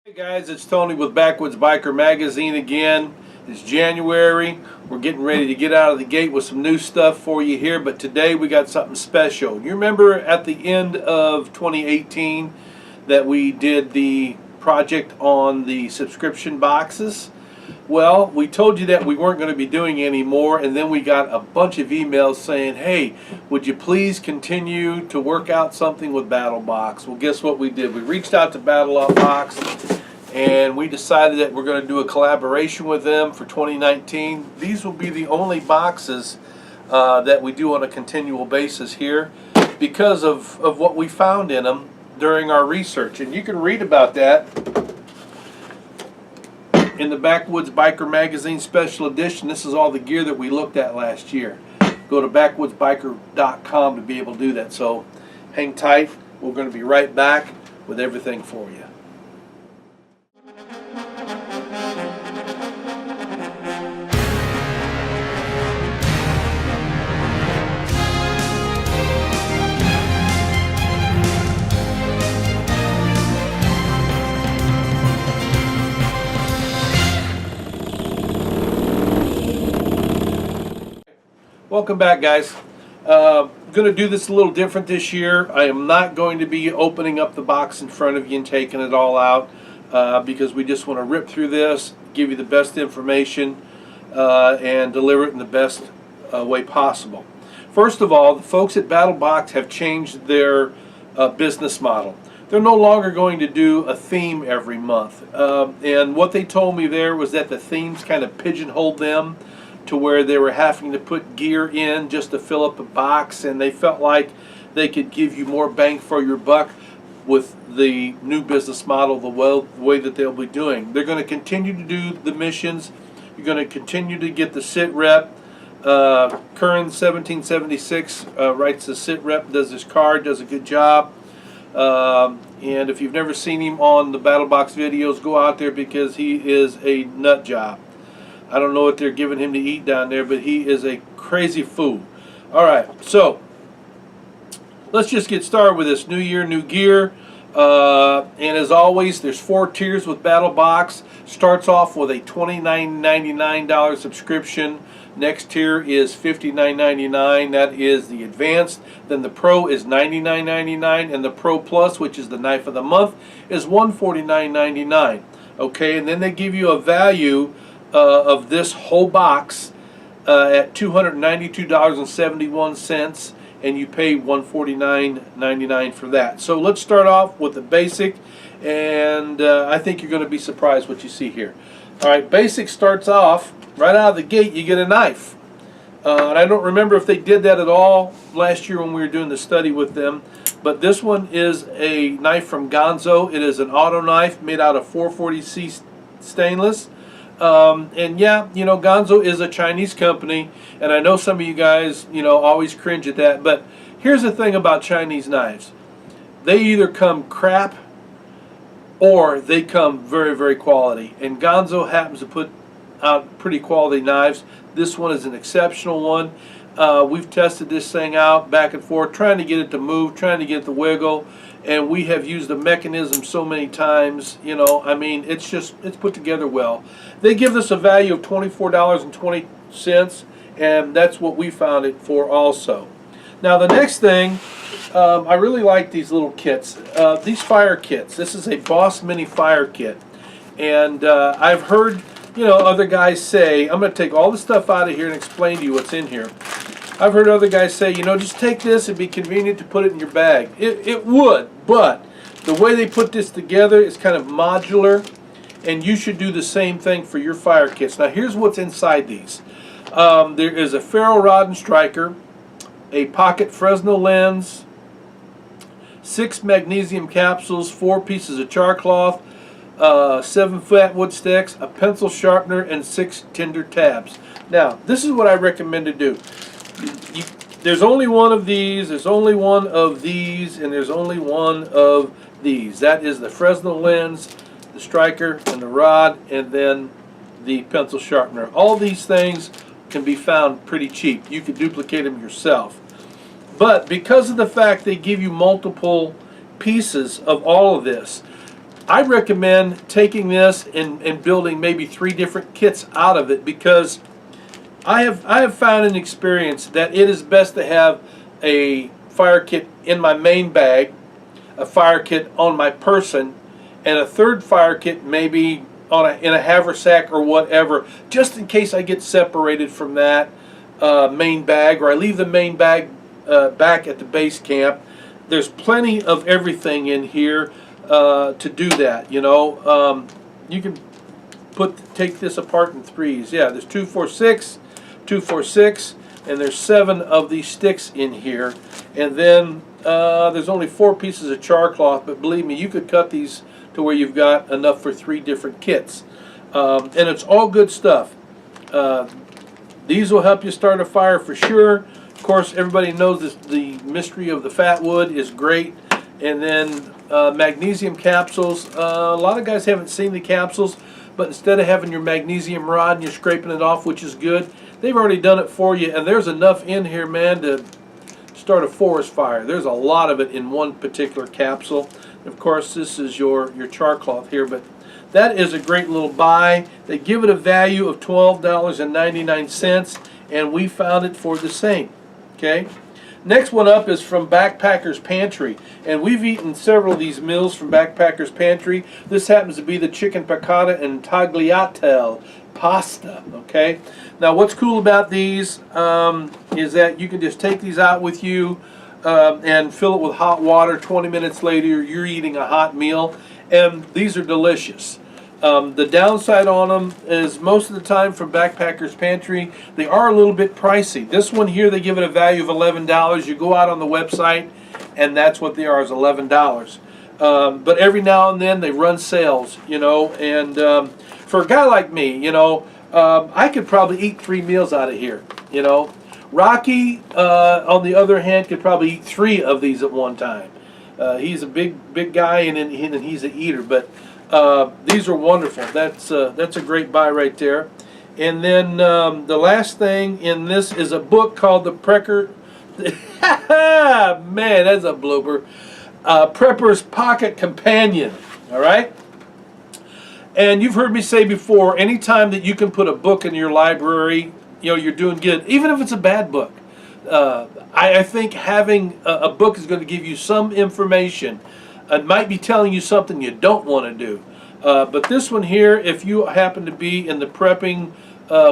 Hey guys, it's Tony with Backwoods Biker Magazine again. It's January. We're getting ready to get out of the gate with some new stuff for you here, but today we got something special. You remember at the end of 2018 that we did the project on the subscription boxes? Well, we told you that we weren't going to be doing any more, and then we got a bunch of emails saying, hey, would you please continue to work out something with BattlBox? Well, guess what we did? We reached out to BattlBox and we decided that we're going to do a collaboration with them for 2019. These will be the only boxes that we do on a continual basis here because of what we found in them during our research. And you can read about that in the Backwoods Biker Magazine Special Edition. This is all the gear that we looked at last year. Go to backwoodsbiker.com to be able to do that. So hang tight. We're going to be right back with everything for you. Welcome back, guys. I'm going to do this a little different this year. I am not going to be opening up the box in front of you and taking it all out because we just want to rip through this, give you the best information, and deliver it in the best way possible. First of all, the folks at BattlBox have changed their business model. They're no longer going to do a theme every month. And what they told me there was that the themes kind of pigeonholed them to where they were having to put gear in just to fill up a box, and they felt like they could give you more bang for your buck with the new business model, the way that they'll be doing. They're going to continue to do the missions. You're going to continue to get the sit rep. Curran 1776 writes the sit rep, does his card, does a good job. And if you've never seen him on the BattlBox videos, go out there because he is a nut job. I don't know what they're giving him to eat down there, but he is a crazy fool. All right, so let's just get started with this. New year, new gear. And as always, there's 4 tiers with BattlBox. Starts off with a $29.99 subscription. Next tier is $59.99. That is the advanced. Then the Pro is $99.99, and the Pro Plus, which is the knife of the month, is $149.99. Okay, and then they give you a value of this whole box at $292.71, and you pay $149.99 for that. So let's start off with the basic, and I think you're going to be surprised what you see here. All right, basic starts off right out of the gate. You get a knife, and I don't remember if they did that at all last year when we were doing the study with them, but this one is a knife from Gonzo. It is an auto knife made out of 440C stainless. And yeah, you know, Gonzo is a Chinese company, and I know some of you guys, you know, always cringe at that, but here's the thing about Chinese knives. They either come crap or they come very, very quality, and Gonzo happens to put out pretty quality knives. This one is an exceptional one. We've tested this thing out back and forth, trying to get it to move, trying to get it to wiggle, and we have used the mechanism so many times, you know, I mean, it's put together well. They give us a value of $24.20, and that's what we found it for also. Now the next thing, I really like these little kits, these fire kits. This is a Boss Mini fire kit, and I've heard, you know, other guys say, I'm going to take all the stuff out of here and explain to you what's in here. I've heard other guys say, you know, just take this, it'd be convenient to put it in your bag. It would, but the way they put this together is kind of modular, and you should do the same thing for your fire kits. Now here's what's inside these. There is a ferro rod and striker, a pocket Fresnel lens, 6 magnesium capsules, 4 pieces of char cloth, 7 flat wood sticks, a pencil sharpener, and 6 tinder tabs. Now, this is what I recommend to do. There's only one of these, there's only one of these, and there's only one of these. That is the Fresnel lens, the striker, and the rod, and then the pencil sharpener. All these things can be found pretty cheap. You can duplicate them yourself. But because of the fact they give you multiple pieces of all of this, I recommend taking this and building maybe 3 different kits out of it, because I have found an experience that it is best to have a fire kit in my main bag, a fire kit on my person, and a third fire kit maybe in a haversack or whatever, just in case I get separated from that main bag, or I leave the main bag back at the base camp. There's plenty of everything in here to do that. You know, you can take this apart in 3s. Yeah, there's 2, 4, 6, 2, 4, 6, and there's 7 of these sticks in here. And then there's only 4 pieces of char cloth, but believe me, you could cut these to where you've got enough for 3 different kits. And it's all good stuff. These will help you start a fire for sure. Of course, everybody knows this, the mystery of the fat wood is great. And then magnesium capsules. A lot of guys haven't seen the capsules, but instead of having your magnesium rod and you're scraping it off, which is good, they've already done it for you. And there's enough in here, man, to start a forest fire. There's a lot of it in one particular capsule. And of course, this is your char cloth here, but that is a great little buy. They give it a value of $12.99, and we found it for the same. Okay. Next one up is from Backpacker's Pantry, and we've eaten several of these meals from Backpacker's Pantry. This happens to be the chicken piccata and tagliatelle pasta. Okay. Now, what's cool about these is that you can just take these out with you and fill it with hot water. 20 minutes later, you're eating a hot meal, and these are delicious. The downside on them is most of the time from Backpacker's Pantry, they are a little bit pricey. This one here, they give it a value of $11. You go out on the website, and that's what they are, is $11. But every now and then they run sales, you know, and for a guy like me, you know, I could probably eat 3 meals out of here, you know. Rocky, on the other hand, could probably eat 3 of these at one time. He's a big guy, and he's an eater, but these are wonderful. That's a great buy right there. And then the last thing in this is a book called The Prepper. Man, that's a blooper. Prepper's Pocket Companion. All right. And you've heard me say before, anytime that you can put a book in your library, you know, you're doing good, even if it's a bad book. I think having a book is going to give you some information. It might be telling you something you don't want to do. But this one here, if you happen to be in the prepping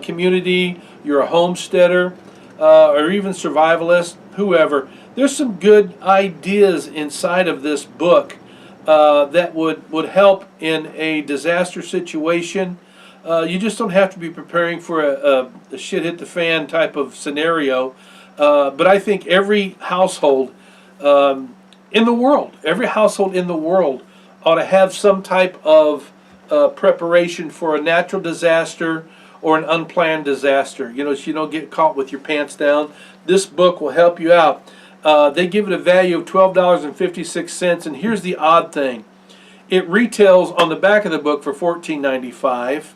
community, you're a homesteader, or even survivalist, whoever, there's some good ideas inside of this book that would help in a disaster situation. You just don't have to be preparing for a shit hit the fan type of scenario. But I think every household in the world, ought to have some type of preparation for a natural disaster or an unplanned disaster. You know, so you don't get caught with your pants down. This book will help you out. They give it a value of $12.56, and here's the odd thing. It retails on the back of the book for $14.95.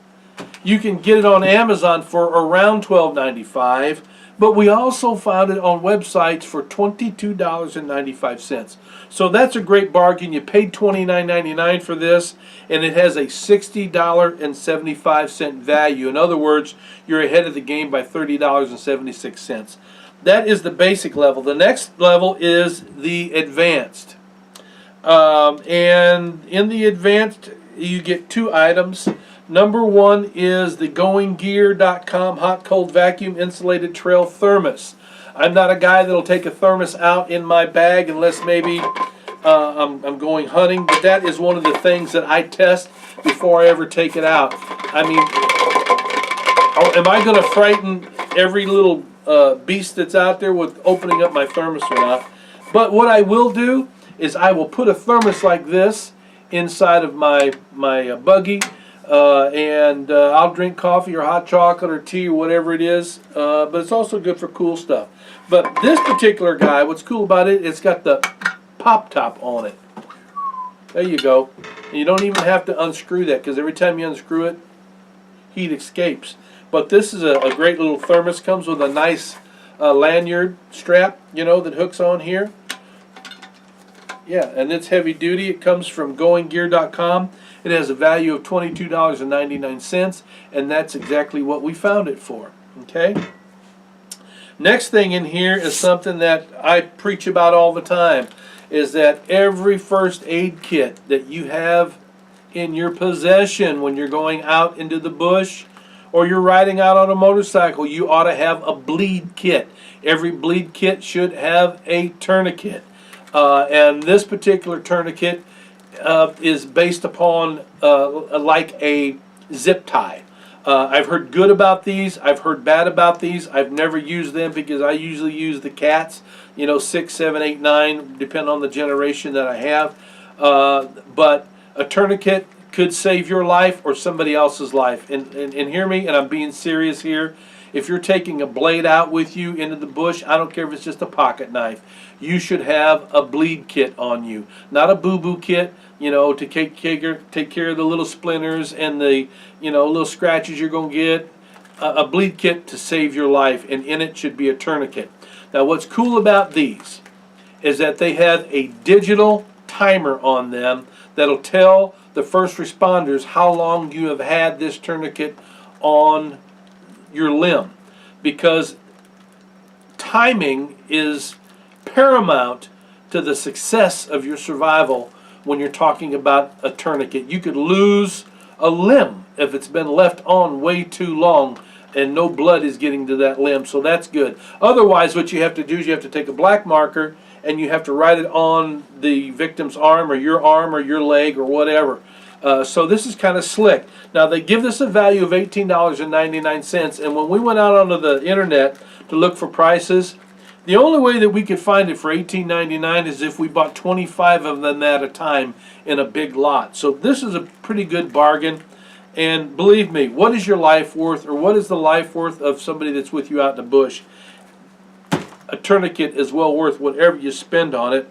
You can get it on Amazon for around $12.95. But we also found it on websites for $22.95. So that's a great bargain. You paid $29.99 for this, and it has a $60.75 value. In other words, you're ahead of the game by $30.76. That is the basic level. The next level is the advanced. And in the advanced, you get 2 items. Number 1 is the goinggear.com hot cold vacuum insulated trail thermos. I'm not a guy that'll take a thermos out in my bag unless maybe I'm going hunting, but that is one of the things that I test before I ever take it out. I mean, am I going to frighten every little beast that's out there with opening up my thermos or not? But what I will do is I will put a thermos like this inside of my buggy. And I'll drink coffee or hot chocolate or tea or whatever it is, but it's also good for cool stuff. But this particular guy, what's cool about it, it's got the pop top on it. There you go. And you don't even have to unscrew that, because every time you unscrew it, heat escapes. But this is a great little thermos. Comes with a nice lanyard strap, you know, that hooks on here. Yeah, and it's heavy duty. It comes from goinggear.com. It has a value of $22.99, and that's exactly what we found it for. Okay? Next thing in here is something that I preach about all the time, is that every first aid kit that you have in your possession when you're going out into the bush or you're riding out on a motorcycle, you ought to have a bleed kit. Every bleed kit should have a tourniquet. And this particular tourniquet is based upon like a zip tie. I've heard good about these. I've heard bad about these. I've never used them because I usually use the cats, 6, 7, 8, 9, depending on the generation that I have. But a tourniquet could save your life or somebody else's life. And hear me, and I'm being serious here. If you're taking a blade out with you into the bush, I don't care if it's just a pocket knife, you should have a bleed kit on you. Not a boo-boo kit, to take care of the little splinters and the, little scratches you're going to get. A bleed kit to save your life, and in it should be a tourniquet. Now, what's cool about these is that they have a digital timer on them that'll tell the first responders how long you have had this tourniquet on your limb, because timing is paramount to the success of your survival when you're talking about a tourniquet. You could lose a limb if it's been left on way too long and no blood is getting to that limb, so that's good. Otherwise, what you have to do is you have to take a black marker and you have to write it on the victim's arm or your leg or whatever. So this is kind of slick. Now, they give this a value of $18.99, and when we went out onto the internet to look for prices, the only way that we could find it for $18.99 is if we bought 25 of them at a time in a big lot. So this is a pretty good bargain. And believe me, what is your life worth, or what is the life worth of somebody that's with you out in the bush? A tourniquet is well worth whatever you spend on it.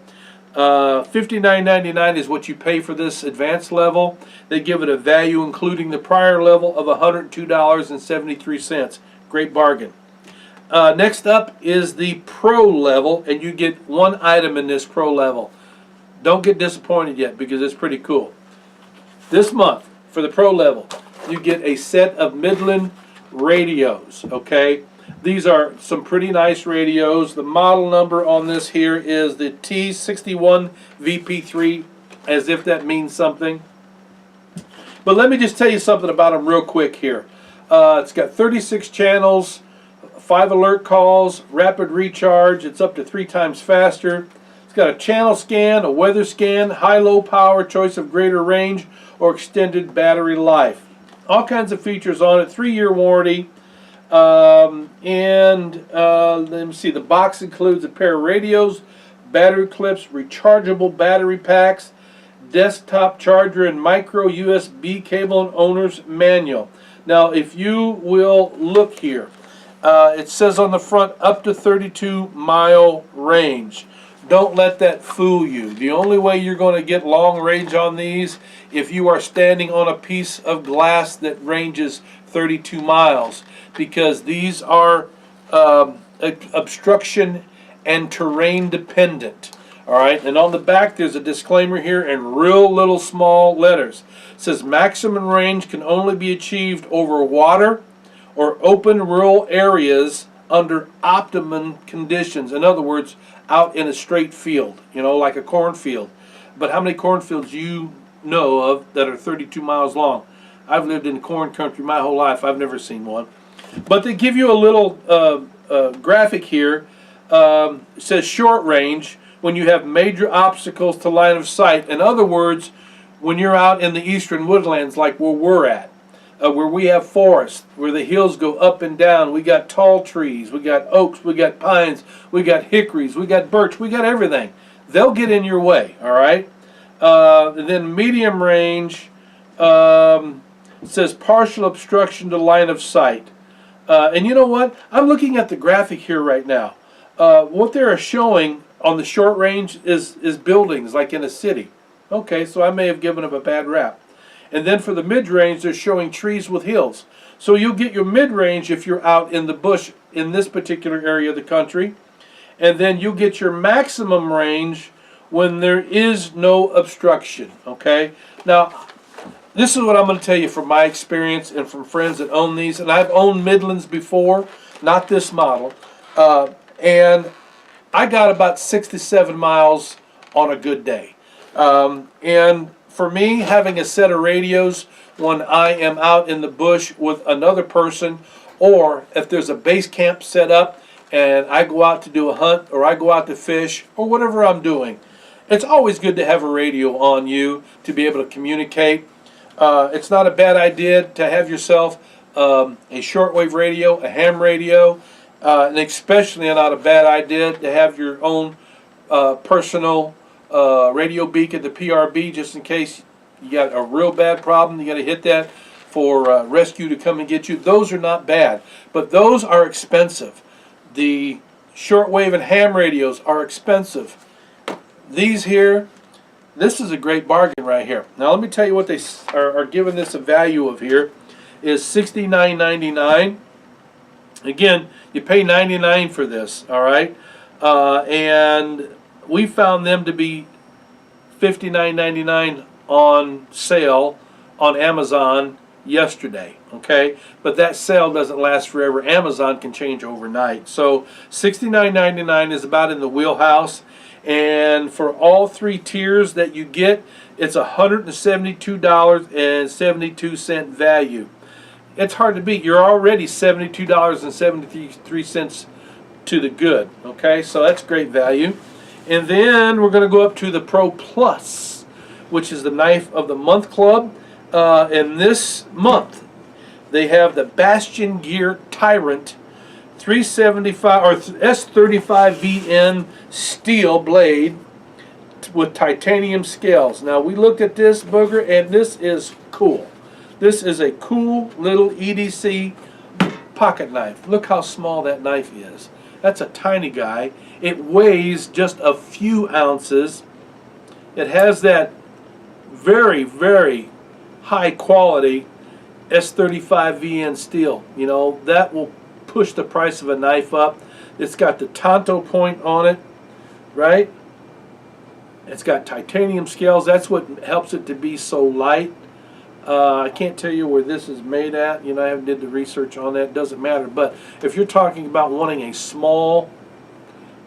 $59.99 is what you pay for this advanced level. They give it a value including the prior level of $102.73. Great bargain. Next up is the Pro level, and you get one item in this Pro level. Don't get disappointed yet because it's pretty cool. This month, for the Pro level, you get a set of Midland radios, okay? These are some pretty nice radios. The model number on this here is the T61 VP3, as if that means something. But let me just tell you something about them real quick here. It's got 36 channels, 5 alert calls, rapid recharge. It's up to 3 times faster. It's got a channel scan, a weather scan, high-low power, choice of greater range, or extended battery life. All kinds of features on it, 3-year warranty. Let me see, the box includes a pair of radios, battery clips, rechargeable battery packs, desktop charger, and micro USB cable, and owner's manual. Now, if you will look here, it says on the front up to 32-mile range. Don't let that fool you. The only way you're going to get long range on these if you are standing on a piece of glass that ranges 32 miles, because these are obstruction and terrain dependent. All right, and on the back there's a disclaimer here in real little small letters. It says maximum range can only be achieved over water or open rural areas under optimum conditions. In other words, out in a straight field, like a cornfield. But how many cornfields you know of that are 32 miles long? I've lived in corn country my whole life. I've never seen one. But they give you a little graphic here. It says short range, when you have major obstacles to line of sight. In other words, when you're out in the eastern woodlands like where we're at, where we have forests, where the hills go up and down. We got tall trees, we got oaks, we got pines, we got hickories, we got birch, we got everything. They'll get in your way, all right? And then medium range, it says partial obstruction to line of sight. And you know what? I'm looking at the graphic here right now. What they're showing on the short range is buildings, like in a city. Okay, so I may have given them a bad rap. And then for the mid-range, they're showing trees with hills. So you'll get your mid-range if you're out in the bush in this particular area of the country. And then you'll get your maximum range when there is no obstruction, okay? Now, this is what I'm going to tell you from my experience and from friends that own these, and I've owned Midlands before, not this model, and I got about 67 miles on a good day. And for me, having a set of radios when I am out in the bush with another person, or if there's a base camp set up and I go out to do a hunt or I go out to fish or whatever I'm doing, it's always good to have a radio on you to be able to communicate. It's not a bad idea to have yourself a shortwave radio, a ham radio, and especially not a bad idea to have your own personal radio beacon, the PRB, just in case you got a real bad problem. You got to hit that for rescue to come and get you. Those are not bad, but those are expensive. The shortwave and ham radios are expensive. These here, this is a great bargain right here. Now let me tell you what they are giving this a value of here is $69.99. Again, you pay $99 for this, all right? And we found them to be $59.99 on sale on Amazon yesterday, okay? But that sale doesn't last forever. Amazon can change overnight. So $69.99 is about in the wheelhouse. And for all three tiers that you get, it's $172.72 value. It's hard to beat. You're already $72.73 to the good. Okay, so that's great value. And then we're going to go up to the Pro Plus, which is the Knife of the Month Club. And this month, they have the Bastion Gear Tyrant 375 or S35VN steel blade with titanium scales. Now we looked at this booger and this is cool. This is a cool little EDC pocket knife. Look how small that knife is. That's a tiny guy. It weighs just a few ounces. It has that very, very high quality S35VN steel. You know, that will push the price of a knife up. It's got the Tonto point on it, right? It's got titanium scales. That's what helps it to be so light. I can't tell you where this is made at. You know, I haven't did the research on that. It doesn't matter. But if you're talking about wanting a small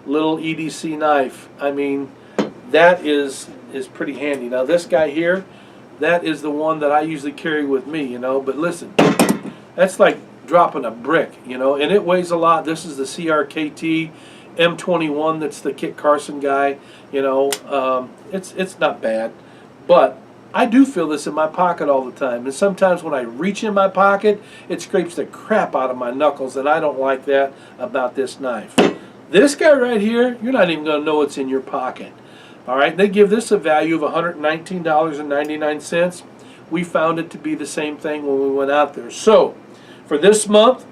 little EDC knife, I mean, that is pretty handy. Now this guy here, that is the one that I usually carry with me, you know. But listen, that's like dropping a brick, you know, and it weighs a lot. This is the CRKT M21. That's the Kit Carson guy, you know. It's not bad, but I do feel this in my pocket all the time, and sometimes when I reach in my pocket, it scrapes the crap out of my knuckles, and I don't like that about this knife. This guy right here, you're not even going to know what's in your pocket. All right, they give this a value of $119.99. We found it to be the same thing when we went out there. So for this month,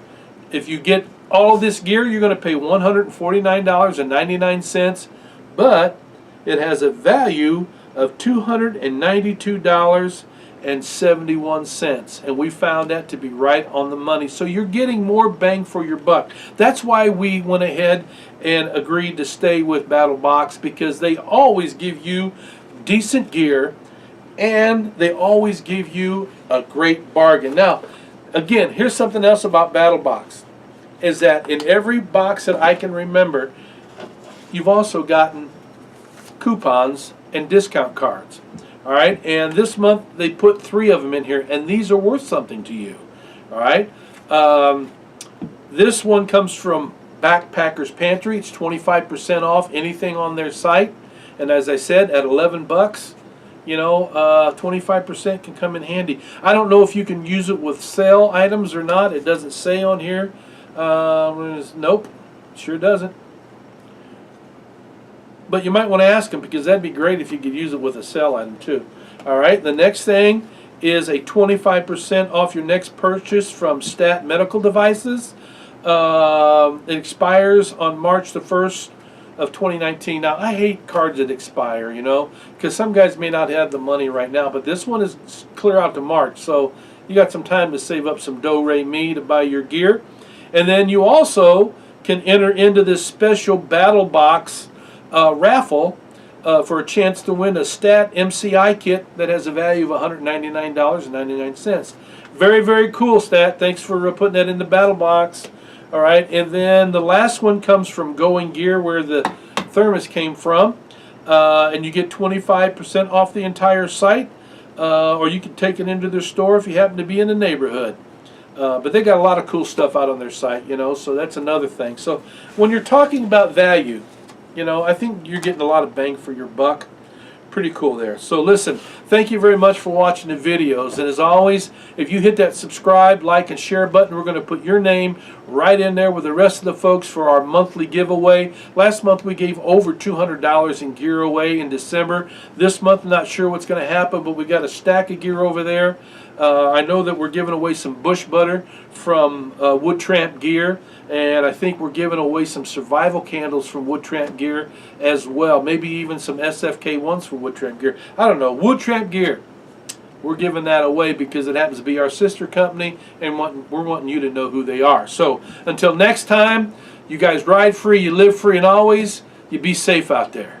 if you get all of this gear, you're going to pay $149.99, but it has a value of $292.71, and we found that to be right on the money. So you're getting more bang for your buck. That's why we went ahead and agreed to stay with BattlBox, because they always give you decent gear and they always give you a great bargain. Now, again, here's something else about BattlBox, is that in every box that I can remember, you've also gotten coupons and discount cards. All right, and this month they put 3 of them in here, and these are worth something to you. All right, this one comes from Backpackers Pantry. It's 25% off anything on their site, and as I said, at 11 bucks, you know, 25% can come in handy. I don't know if you can use it with sale items or not. It doesn't say on here. Nope, sure doesn't. But you might want to ask them, because that'd be great if you could use it with a sale item too. All right, the next thing is a 25% off your next purchase from Stat Medical Devices. It expires on March the 1st of 2019. Now, I hate cards that expire, you know, because some guys may not have the money right now, but this one is clear out to March, so you got some time to save up some do-re-mi to buy your gear. And then you also can enter into this special BattlBox raffle for a chance to win a Stat MCI kit that has a value of $199.99. Very, very cool, Stat. Thanks for putting that in the battle box. All right, and then the last one comes from Going Gear, where the thermos came from, and you get 25% off the entire site, or you can take it into their store if you happen to be in the neighborhood. But they got a lot of cool stuff out on their site, you know, so that's another thing. So when you're talking about value, you know, I think you're getting a lot of bang for your buck. Pretty cool there. So listen, thank you very much for watching the videos. And as always, if you hit that subscribe, like, and share button, we're going to put your name right in there with the rest of the folks for our monthly giveaway. Last month we gave over $200 in gear away in December. This month, I'm not sure what's going to happen, but we got a stack of gear over there. I know that we're giving away some bush butter from Wood Tramp Gear, and I think we're giving away some survival candles from Wood Tramp Gear as well. Maybe even some SFK ones from Wood Tramp Gear. I don't know. Wood Tramp Gear. We're giving that away because it happens to be our sister company, and we're wanting you to know who they are. So until next time, you guys ride free, you live free, and always you be safe out there.